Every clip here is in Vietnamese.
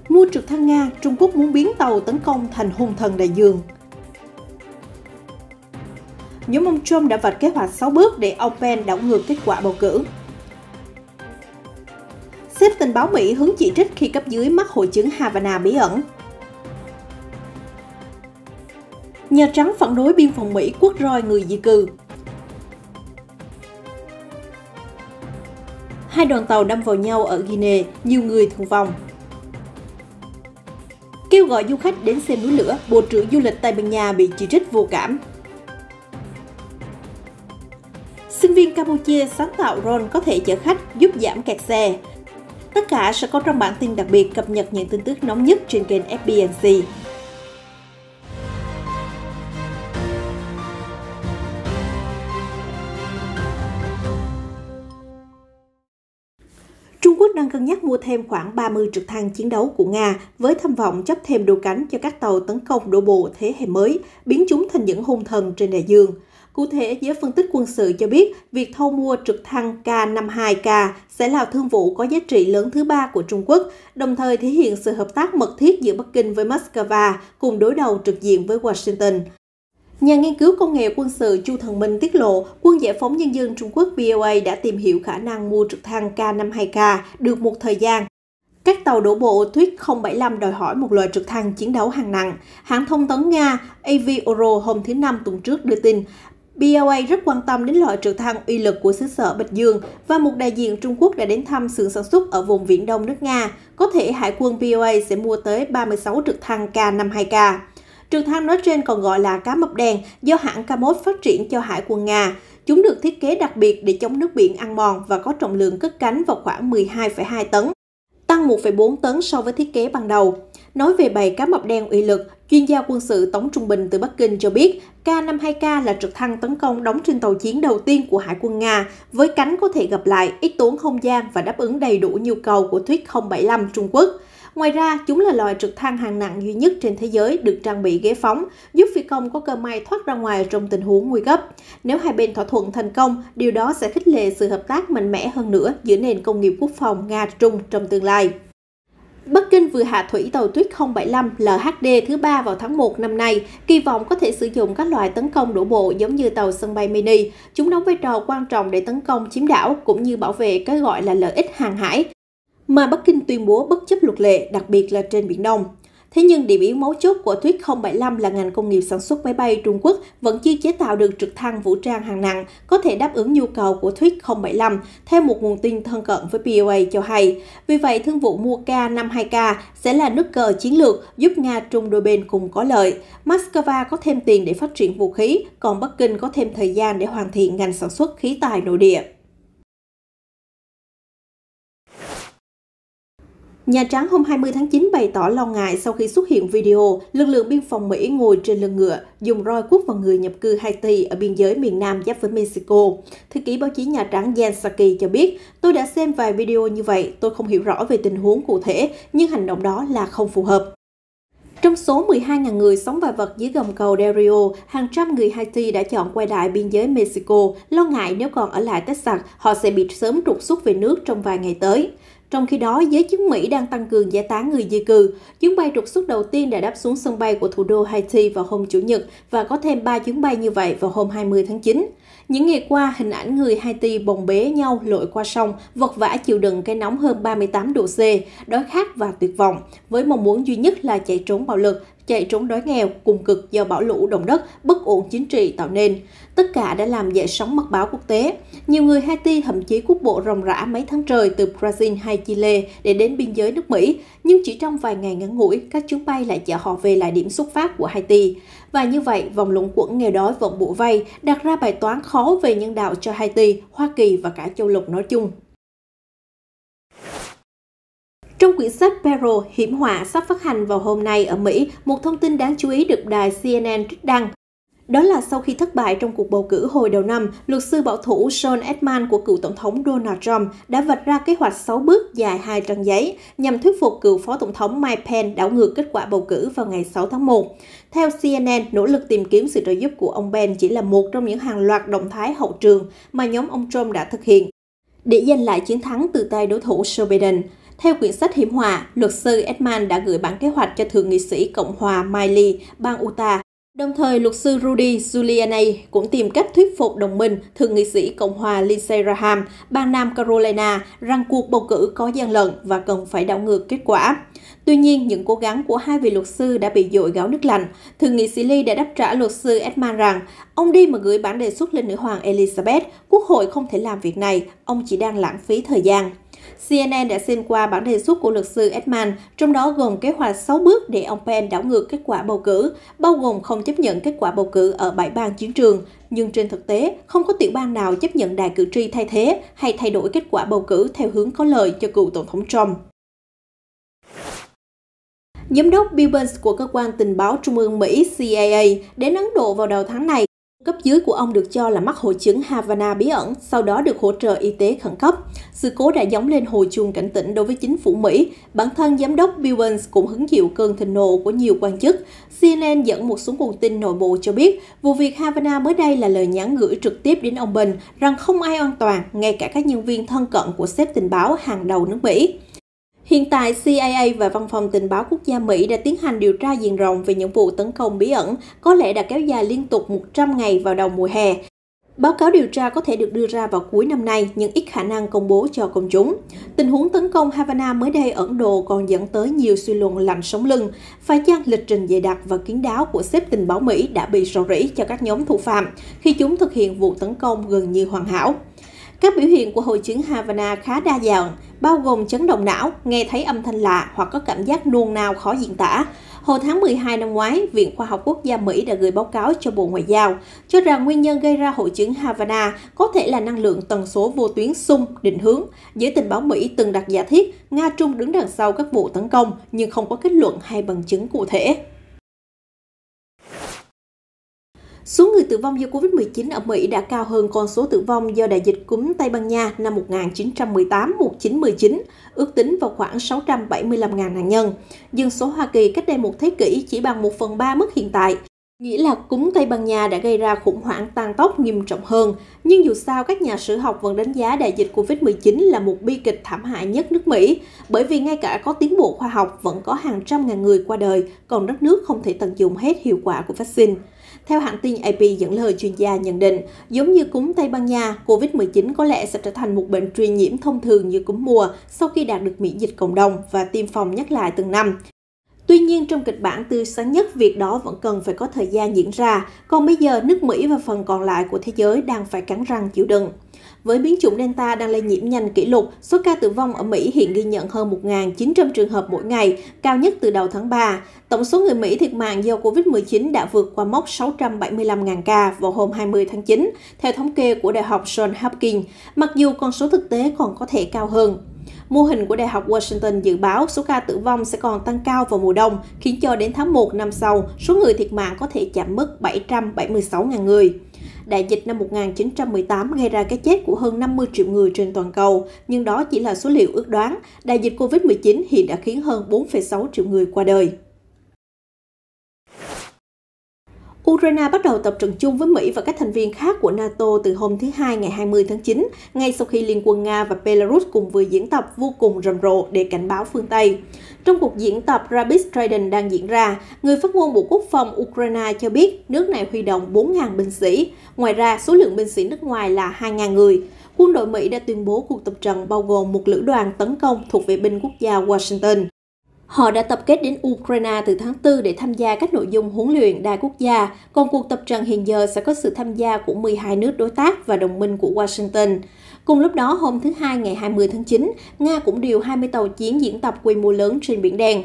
Mua trực thăng Nga, Trung Quốc muốn biến tàu tấn công thành hung thần đại dương. Nhóm ông Trump đã vạch kế hoạch 6 bước để ông Pence đảo ngược kết quả bầu cử. Sếp tình báo Mỹ hứng chỉ trích khi cấp dưới mắc hội chứng Havana bí ẩn. Nhà Trắng phản đối biên phòng Mỹ quất roi người di cư. Hai đoàn tàu đâm vào nhau ở Guinea, nhiều người thương vong. Kêu gọi du khách đến xem núi lửa, Bộ trưởng Du lịch Tây Ban Nha bị chỉ trích vô cảm. Sinh viên Campuchia sáng tạo drone có thể chở khách giúp giảm kẹt xe. Tất cả sẽ có trong bản tin đặc biệt cập nhật những tin tức nóng nhất trên kênh FBNC. Trung Quốc đang cân nhắc mua thêm khoảng 30 trực thăng chiến đấu của Nga với tham vọng chấp thêm đôi cánh cho các tàu tấn công đổ bộ thế hệ mới, biến chúng thành những hung thần trên đại dương. Cụ thể, giới phân tích quân sự cho biết việc thâu mua trực thăng K-52K sẽ là thương vụ có giá trị lớn thứ ba của Trung Quốc, đồng thời thể hiện sự hợp tác mật thiết giữa Bắc Kinh với Moscow cùng đối đầu trực diện với Washington. Nhà nghiên cứu công nghệ quân sự Chu Thần Minh tiết lộ, Quân Giải phóng Nhân dân Trung Quốc VOA đã tìm hiểu khả năng mua trực thăng K-52K được một thời gian. Các tàu đổ bộ Tuyết 075 đòi hỏi một loại trực thăng chiến đấu hạng nặng. Hãng thông tấn Nga Avioro hôm thứ Năm tuần trước đưa tin, BOA rất quan tâm đến loại trực thăng uy lực của xứ sở Bạch Dương và một đại diện Trung Quốc đã đến thăm xưởng sản xuất ở vùng Viễn Đông nước Nga. Có thể Hải quân BOA sẽ mua tới 36 trực thăng K-52K. Trực thăng nói trên còn gọi là cá mập đen do hãng Kamov phát triển cho Hải quân Nga. Chúng được thiết kế đặc biệt để chống nước biển ăn mòn và có trọng lượng cất cánh vào khoảng 12,2 tấn, tăng 1,4 tấn so với thiết kế ban đầu. Nói về bầy cá mập đen uy lực, chuyên gia quân sự Tống Trung Bình từ Bắc Kinh cho biết K-52K là trực thăng tấn công đóng trên tàu chiến đầu tiên của Hải quân Nga, với cánh có thể gập lại, ít tốn không gian và đáp ứng đầy đủ nhu cầu của Tuyết 075 Trung Quốc. Ngoài ra, chúng là loại trực thăng hạng nặng duy nhất trên thế giới được trang bị ghế phóng, giúp phi công có cơ may thoát ra ngoài trong tình huống nguy cấp. Nếu hai bên thỏa thuận thành công, điều đó sẽ khích lệ sự hợp tác mạnh mẽ hơn nữa giữa nền công nghiệp quốc phòng Nga-Trung trong tương lai. Bắc Kinh vừa hạ thủy tàu Tuyết 075 LHD thứ 3 vào tháng 1 năm nay, kỳ vọng có thể sử dụng các loại tấn công đổ bộ giống như tàu sân bay mini. Chúng đóng vai trò quan trọng để tấn công chiếm đảo cũng như bảo vệ cái gọi là lợi ích hàng hải mà Bắc Kinh tuyên bố bất chấp luật lệ, đặc biệt là trên Biển Đông. Thế nhưng điểm yếu mấu chốt của Tuyết 075 là ngành công nghiệp sản xuất máy bay Trung Quốc vẫn chưa chế tạo được trực thăng vũ trang hạng nặng có thể đáp ứng nhu cầu của Tuyết 075, theo một nguồn tin thân cận với BOA cho hay. Vì vậy, thương vụ mua K-52K sẽ là nước cờ chiến lược giúp Nga-Trung đôi bên cùng có lợi. Moscow có thêm tiền để phát triển vũ khí, còn Bắc Kinh có thêm thời gian để hoàn thiện ngành sản xuất khí tài nội địa. Nhà Trắng hôm 20 tháng 9 bày tỏ lo ngại sau khi xuất hiện video lực lượng biên phòng Mỹ ngồi trên lưng ngựa, dùng roi quất vào người nhập cư Haiti ở biên giới miền Nam giáp với Mexico. Thư ký báo chí Nhà Trắng Jen Psaki cho biết, tôi đã xem vài video như vậy, tôi không hiểu rõ về tình huống cụ thể, nhưng hành động đó là không phù hợp. Trong số 12.000 người sống và vật dưới gầm cầu Del Rio, hàng trăm người Haiti đã chọn quay lại biên giới Mexico, lo ngại nếu còn ở lại Texas, họ sẽ bị sớm trục xuất về nước trong vài ngày tới. Trong khi đó, giới chức Mỹ đang tăng cường giải tán người di cư. Chuyến bay trục xuất đầu tiên đã đáp xuống sân bay của thủ đô Haiti vào hôm Chủ nhật và có thêm 3 chuyến bay như vậy vào hôm 20 tháng 9. Những ngày qua, hình ảnh người Haiti bồng bế nhau lội qua sông, vật vã chịu đựng cái nóng hơn 38 độ C, đói khát và tuyệt vọng, với mong muốn duy nhất là chạy trốn bạo lực, chạy trốn đói nghèo cùng cực do bão lũ, động đất, bất ổn chính trị tạo nên. Tất cả đã làm dậy sóng mặt báo quốc tế. Nhiều người Haiti thậm chí quốc bộ ròng rã mấy tháng trời từ Brazil hay Chile để đến biên giới nước Mỹ, nhưng chỉ trong vài ngày ngắn ngủi, các chuyến bay lại chở họ về lại điểm xuất phát của Haiti. Và như vậy, vòng luẩn quẩn nghèo đói vẫn bủa vây, đặt ra bài toán khó về nhân đạo cho Haiti, Hoa Kỳ và cả châu lục nói chung. Trong quyển sách Peril, hiểm họa sắp phát hành vào hôm nay ở Mỹ, một thông tin đáng chú ý được đài CNN trích đăng. Đó là sau khi thất bại trong cuộc bầu cử hồi đầu năm, luật sư bảo thủ Sean Edman của cựu Tổng thống Donald Trump đã vạch ra kế hoạch 6 bước dài 2 trang giấy nhằm thuyết phục cựu Phó Tổng thống Mike Pence đảo ngược kết quả bầu cử vào ngày 6 tháng 1. Theo CNN, nỗ lực tìm kiếm sự trợ giúp của ông Pence chỉ là một trong những hàng loạt động thái hậu trường mà nhóm ông Trump đã thực hiện để giành lại chiến thắng từ tay đối thủ Joe Biden. Theo quyển sách hiểm họa, luật sư Edman đã gửi bản kế hoạch cho Thượng nghị sĩ Cộng hòa Miley, bang Utah. Đồng thời, luật sư Rudy Giuliani cũng tìm cách thuyết phục đồng minh Thượng nghị sĩ Cộng hòa Lindsey Graham, bang Nam Carolina, rằng cuộc bầu cử có gian lận và cần phải đảo ngược kết quả. Tuy nhiên, những cố gắng của hai vị luật sư đã bị dội gáo nước lạnh. Thượng nghị sĩ Lee đã đáp trả luật sư Edman rằng ông đi mà gửi bản đề xuất lên nữ hoàng Elizabeth, Quốc hội không thể làm việc này, ông chỉ đang lãng phí thời gian. CNN đã xem qua bản đề xuất của luật sư Edman, trong đó gồm kế hoạch 6 bước để ông Pence đảo ngược kết quả bầu cử, bao gồm không chấp nhận kết quả bầu cử ở 7 bang chiến trường. Nhưng trên thực tế, không có tiểu bang nào chấp nhận đài cử tri thay thế hay thay đổi kết quả bầu cử theo hướng có lợi cho cựu Tổng thống Trump. Giám đốc Bill Burns của cơ quan tình báo trung ương Mỹ CIA đến Ấn Độ vào đầu tháng này. Cấp dưới của ông được cho là mắc hội chứng Havana bí ẩn, sau đó được hỗ trợ y tế khẩn cấp. Sự cố đã gióng lên hồi chuông cảnh tỉnh đối với chính phủ Mỹ. Bản thân giám đốc Bill Burns cũng hứng chịu cơn thịnh nộ của nhiều quan chức. CNN dẫn một số nguồn tin nội bộ cho biết, vụ việc Havana mới đây là lời nhắn gửi trực tiếp đến ông Burns rằng không ai an toàn, ngay cả các nhân viên thân cận của sếp tình báo hàng đầu nước Mỹ. Hiện tại, CIA và Văn phòng Tình báo Quốc gia Mỹ đã tiến hành điều tra diện rộng về những vụ tấn công bí ẩn, có lẽ đã kéo dài liên tục 100 ngày vào đầu mùa hè. Báo cáo điều tra có thể được đưa ra vào cuối năm nay, nhưng ít khả năng công bố cho công chúng. Tình huống tấn công Havana mới đây ở Ấn Độ còn dẫn tới nhiều suy luận lạnh sống lưng. Phải chăng lịch trình dày đặc và kín đáo của sếp tình báo Mỹ đã bị rò rỉ cho các nhóm thủ phạm khi chúng thực hiện vụ tấn công gần như hoàn hảo? Các biểu hiện của hội chứng Havana khá đa dạng, bao gồm chấn động não, nghe thấy âm thanh lạ hoặc có cảm giác nôn nao khó diễn tả. Hồi tháng 12 năm ngoái, Viện Khoa học Quốc gia Mỹ đã gửi báo cáo cho Bộ Ngoại giao, cho rằng nguyên nhân gây ra hội chứng Havana có thể là năng lượng tần số vô tuyến xung định hướng. Giới tình báo Mỹ từng đặt giả thiết Nga-Trung đứng đằng sau các vụ tấn công, nhưng không có kết luận hay bằng chứng cụ thể. Số người tử vong do Covid-19 ở Mỹ đã cao hơn con số tử vong do đại dịch cúm Tây Ban Nha năm 1918-1919, ước tính vào khoảng 675.000 nạn nhân. Dân số Hoa Kỳ cách đây một thế kỷ chỉ bằng 1/3 mức hiện tại, nghĩa là cúm Tây Ban Nha đã gây ra khủng hoảng tàn tốc nghiêm trọng hơn. Nhưng dù sao, các nhà sử học vẫn đánh giá đại dịch Covid-19 là một bi kịch thảm hại nhất nước Mỹ, bởi vì ngay cả có tiến bộ khoa học vẫn có hàng trăm ngàn người qua đời, còn đất nước không thể tận dụng hết hiệu quả của vaccine. Theo hãng tin AP dẫn lời chuyên gia nhận định, giống như cúm Tây Ban Nha, Covid-19 có lẽ sẽ trở thành một bệnh truyền nhiễm thông thường như cúm mùa sau khi đạt được miễn dịch cộng đồng và tiêm phòng nhắc lại từng năm. Tuy nhiên, trong kịch bản tươi sáng nhất, việc đó vẫn cần phải có thời gian diễn ra, còn bây giờ nước Mỹ và phần còn lại của thế giới đang phải cắn răng chịu đựng. Với biến chủng Delta đang lây nhiễm nhanh kỷ lục, số ca tử vong ở Mỹ hiện ghi nhận hơn 1.900 trường hợp mỗi ngày, cao nhất từ đầu tháng 3. Tổng số người Mỹ thiệt mạng do Covid-19 đã vượt qua mốc 675.000 ca vào hôm 20 tháng 9, theo thống kê của Đại học Johns Hopkins, mặc dù con số thực tế còn có thể cao hơn. Mô hình của Đại học Washington dự báo số ca tử vong sẽ còn tăng cao vào mùa đông, khiến cho đến tháng 1 năm sau, số người thiệt mạng có thể chạm mức 776.000 người. Đại dịch năm 1918 gây ra cái chết của hơn 50 triệu người trên toàn cầu, nhưng đó chỉ là số liệu ước đoán. Đại dịch Covid-19 hiện đã khiến hơn 4,6 triệu người qua đời. Ukraine bắt đầu tập trận chung với Mỹ và các thành viên khác của NATO từ hôm thứ Hai ngày 20 tháng 9, ngay sau khi Liên quân Nga và Belarus cùng vừa diễn tập vô cùng rầm rộ để cảnh báo phương Tây. Trong cuộc diễn tập Rapid Trident đang diễn ra, người phát ngôn Bộ Quốc phòng Ukraine cho biết nước này huy động 4.000 binh sĩ. Ngoài ra, số lượng binh sĩ nước ngoài là 2.000 người. Quân đội Mỹ đã tuyên bố cuộc tập trận bao gồm một lữ đoàn tấn công thuộc vệ binh quốc gia Washington. Họ đã tập kết đến Ukraine từ tháng 4 để tham gia các nội dung huấn luyện đa quốc gia, còn cuộc tập trận hiện giờ sẽ có sự tham gia của 12 nước đối tác và đồng minh của Washington. Cùng lúc đó, hôm thứ Hai ngày 20 tháng 9, Nga cũng điều 20 tàu chiến diễn tập quy mô lớn trên Biển Đen.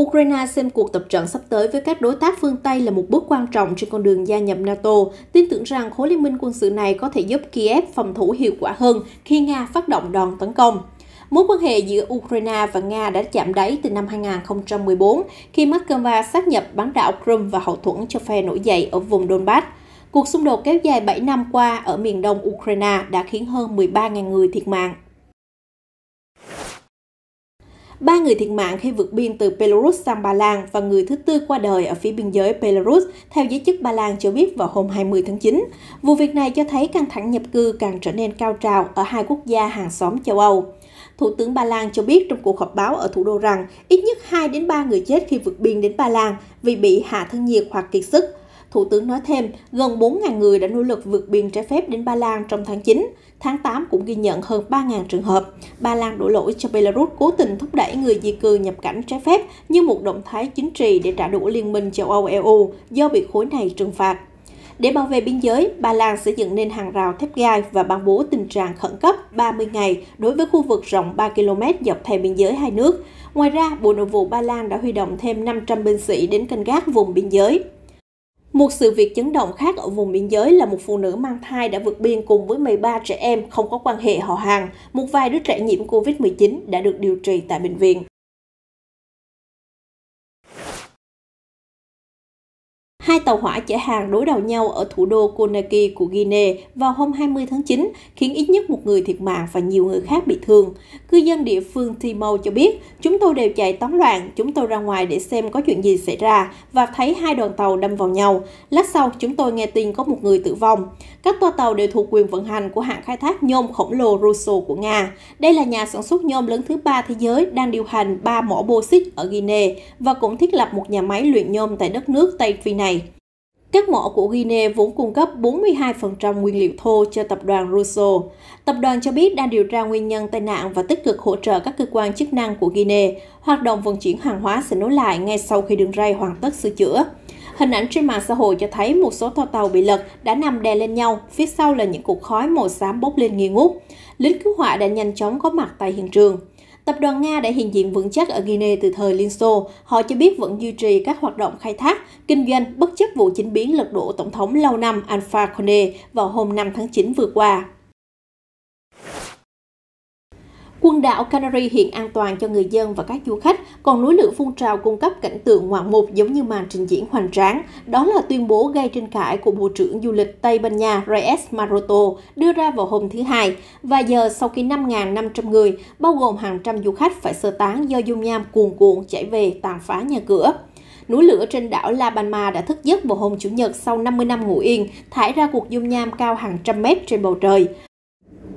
Ukraine xem cuộc tập trận sắp tới với các đối tác phương Tây là một bước quan trọng trên con đường gia nhập NATO, tin tưởng rằng khối liên minh quân sự này có thể giúp Kiev phòng thủ hiệu quả hơn khi Nga phát động đòn tấn công. Mối quan hệ giữa Ukraine và Nga đã chạm đáy từ năm 2014 khi Moscow sáp nhập bán đảo Crimea và hậu thuẫn cho phe nổi dậy ở vùng Donbass. Cuộc xung đột kéo dài 7 năm qua ở miền đông Ukraine đã khiến hơn 13.000 người thiệt mạng. 3 người thiệt mạng khi vượt biên từ Belarus sang Ba Lan và người thứ tư qua đời ở phía biên giới Belarus, theo giới chức Ba Lan cho biết vào hôm 20 tháng 9. Vụ việc này cho thấy căng thẳng nhập cư càng trở nên cao trào ở hai quốc gia hàng xóm châu Âu. Thủ tướng Ba Lan cho biết trong cuộc họp báo ở thủ đô rằng ít nhất 2 đến 3 người chết khi vượt biên đến Ba Lan vì bị hạ thân nhiệt hoặc kiệt sức. Thủ tướng nói thêm, gần 4.000 người đã nỗ lực vượt biên trái phép đến Ba Lan trong tháng 9. Tháng 8 cũng ghi nhận hơn 3.000 trường hợp. Ba Lan đổ lỗi cho Belarus cố tình thúc đẩy người di cư nhập cảnh trái phép như một động thái chính trị để trả đũa Liên minh châu Âu EU do bị khối này trừng phạt. Để bảo vệ biên giới, Ba Lan sẽ dựng nên hàng rào thép gai và ban bố tình trạng khẩn cấp 30 ngày đối với khu vực rộng 3 km dọc theo biên giới hai nước. Ngoài ra, Bộ Nội vụ Ba Lan đã huy động thêm 500 binh sĩ đến canh gác vùng biên giới. Một sự việc chấn động khác ở vùng biên giới là một phụ nữ mang thai đã vượt biên cùng với 13 trẻ em không có quan hệ họ hàng. Một vài đứa trẻ nhiễm COVID-19 đã được điều trị tại bệnh viện. Hai tàu hỏa chở hàng đối đầu nhau ở thủ đô Conakry của Guinea vào hôm 20 tháng 9, khiến ít nhất một người thiệt mạng và nhiều người khác bị thương. Cư dân địa phương Timo cho biết, chúng tôi đều chạy tán loạn, chúng tôi ra ngoài để xem có chuyện gì xảy ra và thấy hai đoàn tàu đâm vào nhau. Lát sau, chúng tôi nghe tin có một người tử vong. Các toa tàu đều thuộc quyền vận hành của hãng khai thác nhôm khổng lồ Rusal của Nga. Đây là nhà sản xuất nhôm lớn thứ 3 thế giới đang điều hành 3 mỏ bauxit ở Guinea và cũng thiết lập một nhà máy luyện nhôm tại đất nước Tây Phi này. Các mỏ của Guinea vốn cung cấp 42% nguyên liệu thô cho tập đoàn Rusal. Tập đoàn cho biết đang điều tra nguyên nhân tai nạn và tích cực hỗ trợ các cơ quan chức năng của Guinea. Hoạt động vận chuyển hàng hóa sẽ nối lại ngay sau khi đường ray hoàn tất sửa chữa. Hình ảnh trên mạng xã hội cho thấy một số toa tàu bị lật đã nằm đè lên nhau, phía sau là những cột khói màu xám bốc lên nghi ngút. Lính cứu hỏa đã nhanh chóng có mặt tại hiện trường. Tập đoàn Nga đã hiện diện vững chắc ở Guinea từ thời Liên Xô. Họ cho biết vẫn duy trì các hoạt động khai thác, kinh doanh bất chấp vụ chính biến lật đổ tổng thống lâu năm Alpha Condé vào hôm 5 tháng 9 vừa qua. Quần đảo Canary hiện an toàn cho người dân và các du khách, còn núi lửa phun trào cung cấp cảnh tượng ngoạn mục giống như màn trình diễn hoành tráng. Đó là tuyên bố gây tranh cãi của Bộ trưởng Du lịch Tây Ban Nha Reyes Maroto đưa ra vào hôm thứ Hai, vài giờ sau khi 5.500 người, bao gồm hàng trăm du khách phải sơ tán do dung nham cuồn cuộn chảy về tàn phá nhà cửa. Núi lửa trên đảo La Palma đã thức giấc vào hôm Chủ nhật sau 50 năm ngủ yên, thải ra cuộc dung nham cao hàng trăm mét trên bầu trời.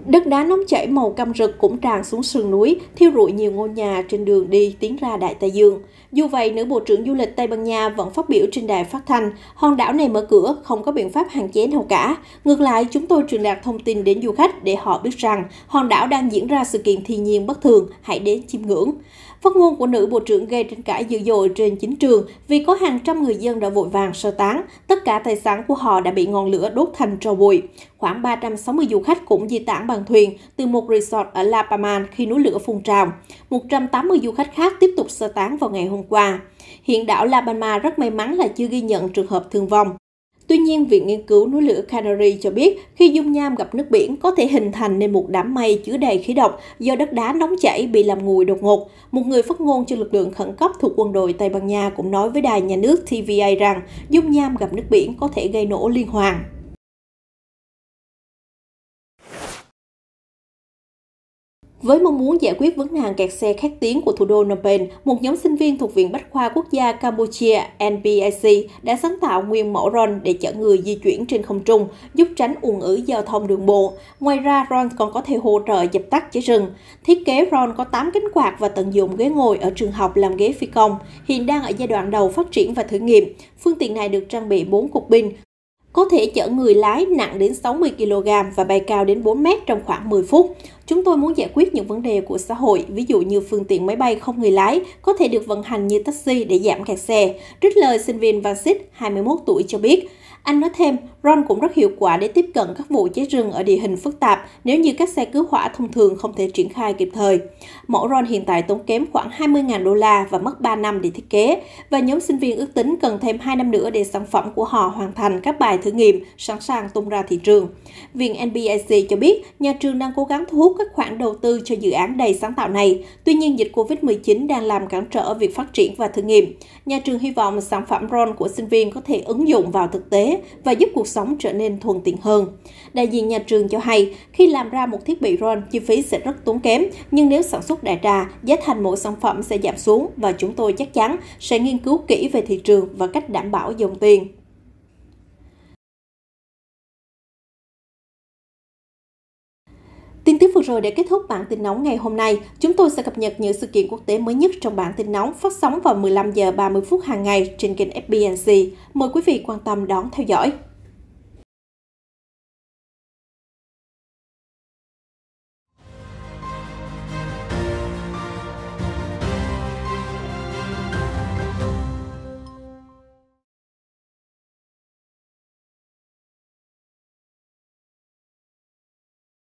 Đất đá nóng chảy màu cam rực cũng tràn xuống sườn núi, thiêu rụi nhiều ngôi nhà trên đường đi tiến ra Đại Tây Dương. Dù vậy, nữ Bộ trưởng Du lịch Tây Ban Nha vẫn phát biểu trên đài phát thanh, hòn đảo này mở cửa, không có biện pháp hạn chế nào cả. Ngược lại, chúng tôi truyền đạt thông tin đến du khách để họ biết rằng hòn đảo đang diễn ra sự kiện thiên nhiên bất thường, hãy đến chiêm ngưỡng. Phát ngôn của nữ bộ trưởng gây tranh cãi dữ dội trên chính trường vì có hàng trăm người dân đã vội vàng sơ tán. Tất cả tài sản của họ đã bị ngọn lửa đốt thành tro bụi. Khoảng 360 du khách cũng di tản bằng thuyền từ một resort ở La Palma khi núi lửa phun trào. 180 du khách khác tiếp tục sơ tán vào ngày hôm qua. Hiện đảo La Palma rất may mắn là chưa ghi nhận trường hợp thương vong. Tuy nhiên, Viện Nghiên cứu núi lửa Canary cho biết khi dung nham gặp nước biển có thể hình thành nên một đám mây chứa đầy khí độc do đất đá nóng chảy bị làm nguội đột ngột. Một người phát ngôn cho lực lượng khẩn cấp thuộc quân đội Tây Ban Nha cũng nói với đài nhà nước TVA rằng dung nham gặp nước biển có thể gây nổ liên hoàn. Với mong muốn giải quyết vấn nạn kẹt xe khét tiếng của thủ đô Phnom Penh, một nhóm sinh viên thuộc Viện Bách khoa Quốc gia Campuchia NBAC đã sáng tạo nguyên mẫu drone để chở người di chuyển trên không trung, giúp tránh ùn ứ giao thông đường bộ. Ngoài ra, drone còn có thể hỗ trợ dập tắt cháy rừng. Thiết kế drone có 8 cánh quạt và tận dụng ghế ngồi ở trường học làm ghế phi công. Hiện đang ở giai đoạn đầu phát triển và thử nghiệm. Phương tiện này được trang bị 4 cục pin, có thể chở người lái nặng đến 60 kg và bay cao đến 4 mét trong khoảng 10 phút. Chúng tôi muốn giải quyết những vấn đề của xã hội, ví dụ như phương tiện máy bay không người lái có thể được vận hành như taxi để giảm kẹt xe, trích lời sinh viên Vansit, 21 tuổi cho biết. Anh nói thêm, drone cũng rất hiệu quả để tiếp cận các vụ cháy rừng ở địa hình phức tạp nếu như các xe cứu hỏa thông thường không thể triển khai kịp thời. Mẫu drone hiện tại tốn kém khoảng 20.000 đô la và mất 3 năm để thiết kế, và nhóm sinh viên ước tính cần thêm 2 năm nữa để sản phẩm của họ hoàn thành các bài thử nghiệm sẵn sàng tung ra thị trường. Viện NBAC cho biết nhà trường đang cố gắng thu hút các khoản đầu tư cho dự án đầy sáng tạo này. Tuy nhiên, dịch Covid-19 đang làm cản trở việc phát triển và thử nghiệm. Nhà trường hy vọng sản phẩm drone của sinh viên có thể ứng dụng vào thực tế và giúp cuộc sống trở nên thuận tiện hơn. Đại diện nhà trường cho hay, khi làm ra một thiết bị drone, chi phí sẽ rất tốn kém, nhưng nếu sản xuất đại trà, giá thành mỗi sản phẩm sẽ giảm xuống và chúng tôi chắc chắn sẽ nghiên cứu kỹ về thị trường và cách đảm bảo dòng tiền. Tin tức vừa rồi đã kết thúc bản tin nóng ngày hôm nay. Chúng tôi sẽ cập nhật những sự kiện quốc tế mới nhất trong bản tin nóng phát sóng vào 15 giờ 30 phút hàng ngày trên kênh FBNC. Mời quý vị quan tâm đón theo dõi.